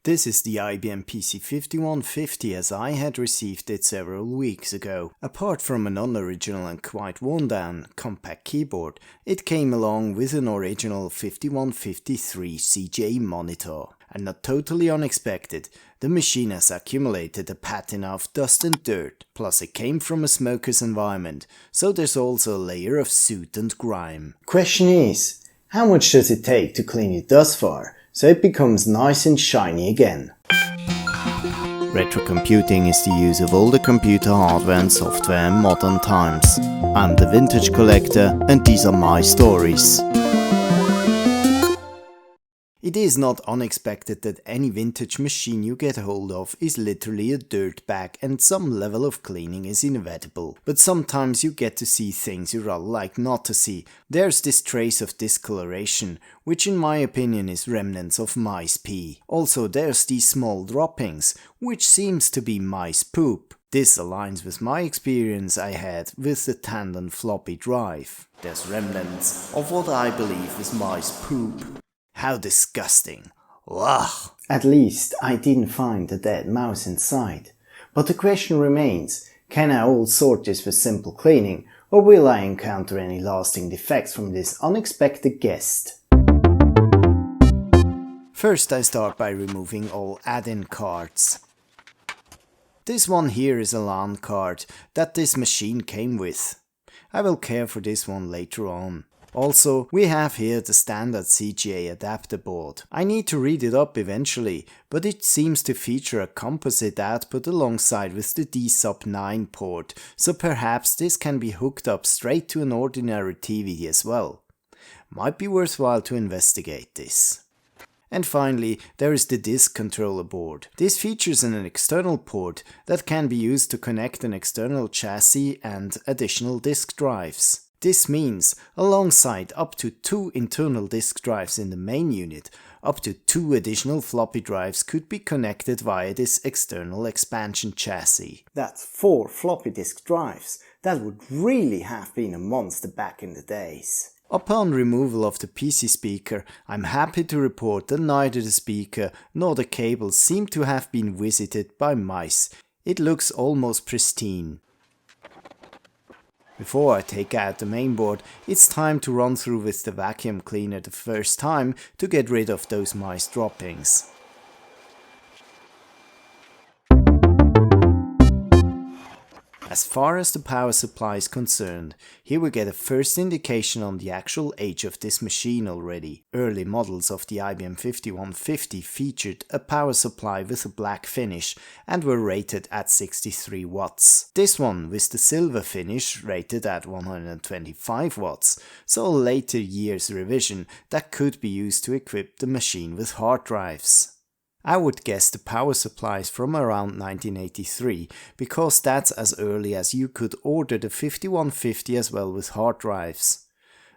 This is the IBM PC 5150 as I had received it several weeks ago. Apart from an unoriginal and quite worn down compact keyboard, it came along with an original 5153 CJ monitor. And not totally unexpected, the machine has accumulated a patina of dust and dirt, plus it came from a smoker's environment, so there's also a layer of soot and grime. Question is, how much does it take to clean it thus far, so it becomes nice and shiny again? Retro computing is the use of older computer hardware and software in modern times. I'm the Vintage Collector and these are my stories. It is not unexpected that any vintage machine you get hold of is literally a dirt bag and some level of cleaning is inevitable. But sometimes you get to see things you rather like not to see. There's this trace of discoloration, which in my opinion is remnants of mice pee. Also there's these small droppings, which seems to be mice poop. This aligns with my experience I had with the Tandem floppy drive. There's remnants of what I believe is mice poop. How disgusting. Ugh. At least I didn't find a dead mouse inside. But the question remains, can I all sort this with simple cleaning, or will I encounter any lasting defects from this unexpected guest? First I start by removing all add-in cards. This one here is a LAN card that this machine came with. I will care for this one later on. Also, we have here the standard CGA adapter board. I need to read it up eventually, but it seems to feature a composite output alongside with the D-Sub9 port, so perhaps this can be hooked up straight to an ordinary TV as well. Might be worthwhile to investigate this. And finally, there is the disk controller board. This features an external port that can be used to connect an external chassis and additional disk drives. This means, alongside up to 2 internal disk drives in the main unit, up to 2 additional floppy drives could be connected via this external expansion chassis. That's 4 floppy disk drives. That would really have been a monster back in the days. Upon removal of the PC speaker, I'm happy to report that neither the speaker nor the cables seem to have been visited by mice. It looks almost pristine. Before I take out the mainboard, it's time to run through with the vacuum cleaner the first time to get rid of those mice droppings. As far as the power supply is concerned, here we get a first indication on the actual age of this machine already. Early models of the IBM 5150 featured a power supply with a black finish and were rated at 63 watts. This one with the silver finish rated at 125 watts, so a later year's revision that could be used to equip the machine with hard drives. I would guess the power supply is from around 1983, because that's as early as you could order the 5150 as well with hard drives.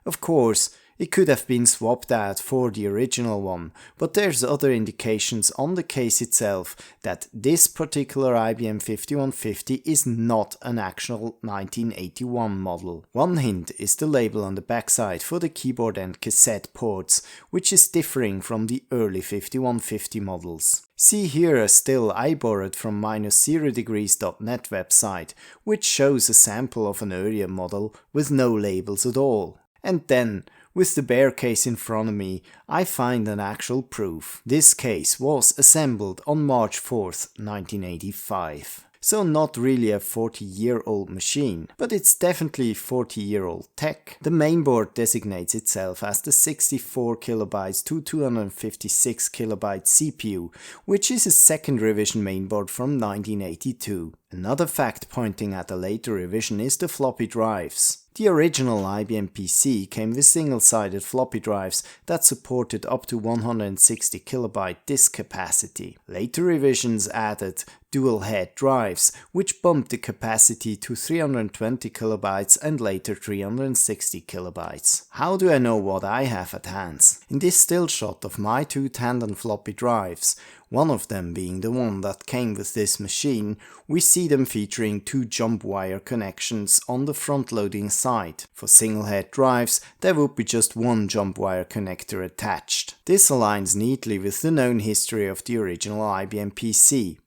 Of course, it could have been swapped out for the original one, but there's other indications on the case itself that this particular IBM 5150 is not an actual 1981 model. One hint is the label on the backside for the keyboard and cassette ports, which is differing from the early 5150 models. See here a still I borrowed from -0degrees.net website, which shows a sample of an earlier model with no labels at all. And then, with the bare case in front of me, I find an actual proof. This case was assembled on March 4th, 1985. So not really a 40-year-old machine, but it's definitely 40-year-old tech. The mainboard designates itself as the 64KB to 256KB CPU, which is a second revision mainboard from 1982. Another fact pointing at a later revision is the floppy drives. The original IBM PC came with single-sided floppy drives that supported up to 160KB disk capacity. Later revisions added dual-head drives, which bumped the capacity to 320KB and later 360KB. How do I know what I have at hand? In this still shot of my 2 Tandem floppy drives, one of them being the one that came with this machine, we see them featuring 2 jump wire connections on the front loading side. For single head drives, there would be just 1 jump wire connector attached. This aligns neatly with the known history of the original IBM PC.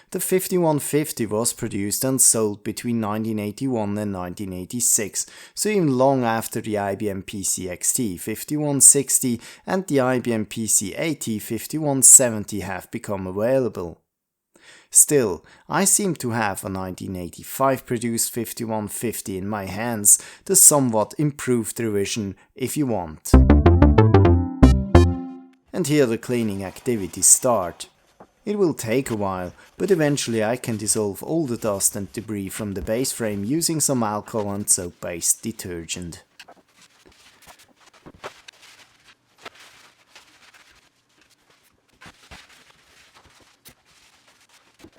The 5150 was produced and sold between 1981 and 1986, so even long after the IBM PC XT 5160 and the IBM PC AT 5170 have become available. Still, I seem to have a 1985 produced 5150 in my hands, the somewhat improved revision if you want. And here the cleaning activities start. It will take a while, but eventually I can dissolve all the dust and debris from the base frame using some alcohol and soap-based detergent.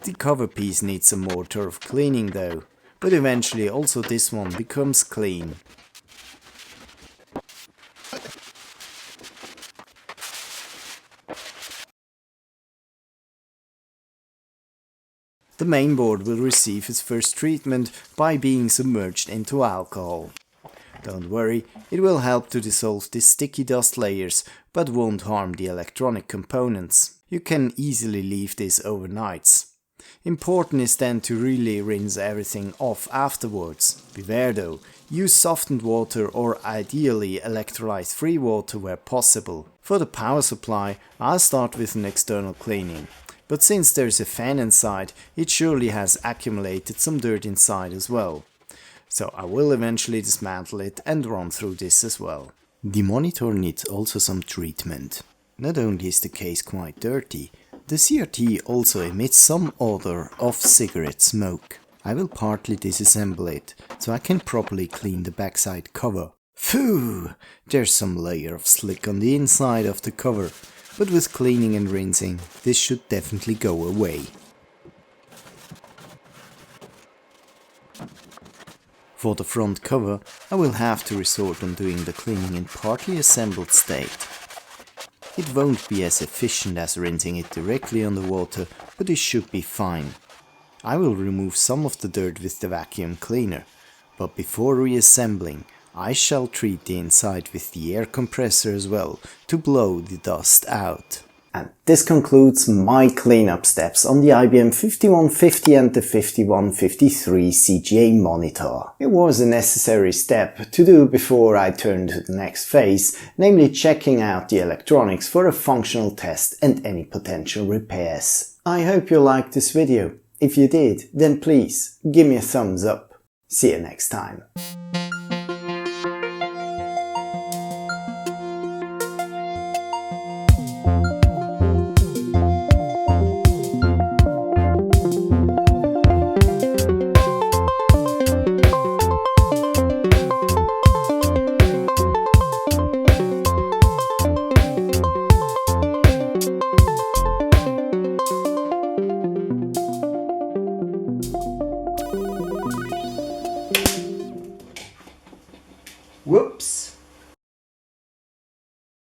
The cover piece needs some more thorough cleaning though, but eventually also this one becomes clean. The mainboard will receive its first treatment by being submerged into alcohol. Don't worry, it will help to dissolve the sticky dust layers, but won't harm the electronic components. You can easily leave this overnight. Important is then to really rinse everything off afterwards. Beware though, use softened water or ideally electrolyte-free water where possible. For the power supply, I'll start with an external cleaning. But since there's a fan inside, it surely has accumulated some dirt inside as well. So I will eventually dismantle it and run through this as well. The monitor needs also some treatment. Not only is the case quite dirty, the CRT also emits some odor of cigarette smoke. I will partly disassemble it, so I can properly clean the backside cover. Phew! There's some layer of slick on the inside of the cover. But with cleaning and rinsing, this should definitely go away. For the front cover, I will have to resort on doing the cleaning in partly assembled state. It won't be as efficient as rinsing it directly on the water, but it should be fine. I will remove some of the dirt with the vacuum cleaner, but before reassembling, I shall treat the inside with the air compressor as well to blow the dust out. And this concludes my cleanup steps on the IBM 5150 and the 5153 CGA monitor. It was a necessary step to do before I turned to the next phase, namely checking out the electronics for a functional test and any potential repairs. I hope you liked this video. If you did, then please give me a thumbs up. See you next time.